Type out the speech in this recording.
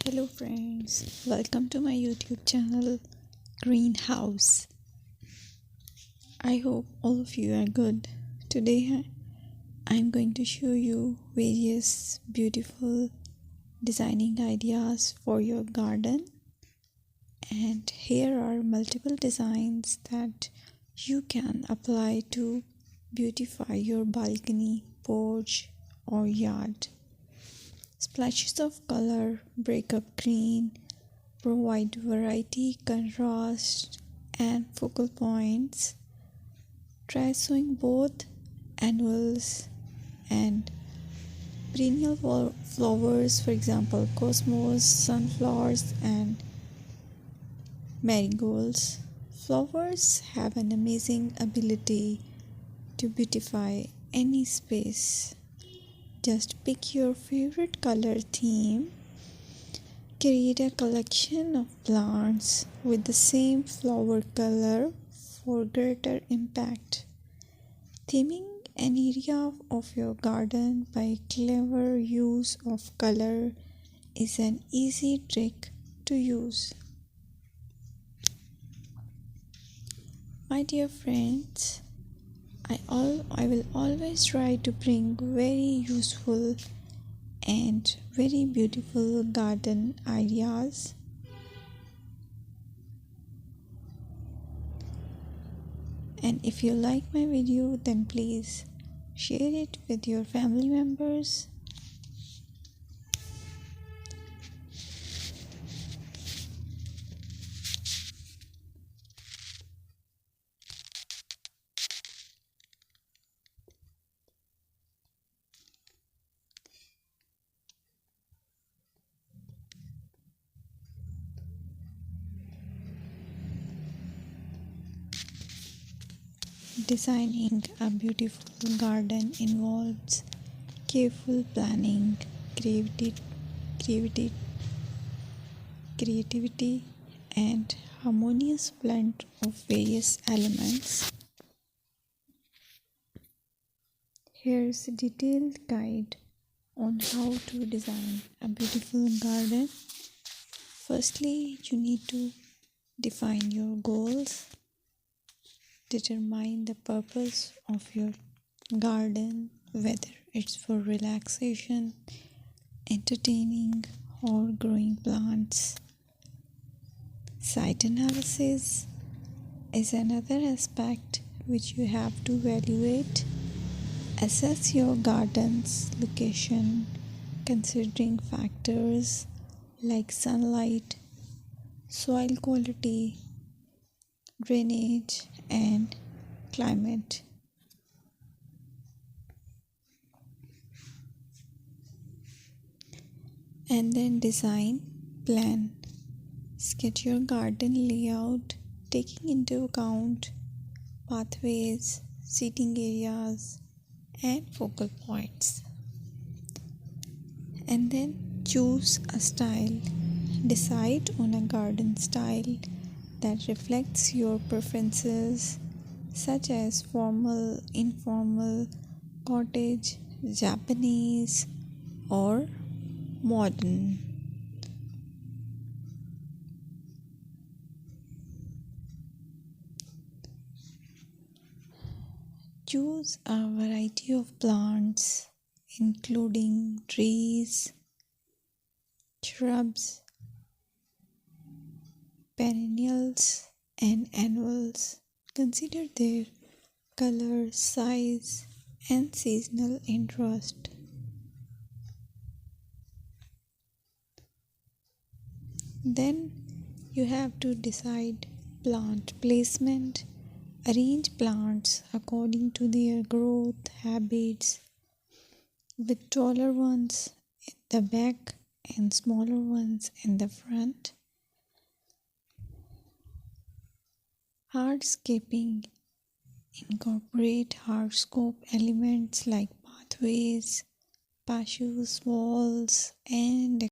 Hello friends, welcome to my YouTube channel Greenhouse. I hope all of you are good. Today I'm going to show you various beautiful designing ideas for your garden, and here are multiple designs that you can apply to beautify your balcony, porch or yard. Splashes of color break up green, provide variety, contrast, and focal points. Try sowing both annuals and perennial flowers, for example, cosmos, sunflowers, and marigolds. Flowers have an amazing ability to beautify any space. Just pick your favorite color theme. Create a collection of plants with the same flower color for greater impact. Theming an area of your garden by clever use of color is an easy trick to use. My dear friends, I will always try to bring very useful and very beautiful garden ideas. And if you like my video, then please share it with your family members. Designing a beautiful garden involves careful planning, creativity, creativity, and harmonious blend of various elements. Here's a detailed guide on how to design a beautiful garden. Firstly, you need to define your goals. Determine the purpose of your garden, whether it's for relaxation, entertaining, or growing plants. Site analysis is another aspect which you have to evaluate. Assess your garden's location, considering factors like sunlight, soil quality, drainage, and climate. And then design plan. Sketch your garden layout, taking into account pathways, seating areas, and focal points. And then choose a style. Decide on a garden style that reflects your preferences, such as formal, informal, cottage, Japanese, or modern. Choose a variety of plants, including trees, shrubs, perennials, and annuals. Consider their color, size, and seasonal interest. Then you have to decide plant placement. Arrange plants according to their growth habits, with taller ones in the back and smaller ones in the front. Hardscaping. Incorporate hardscape elements like pathways, patios, walls, and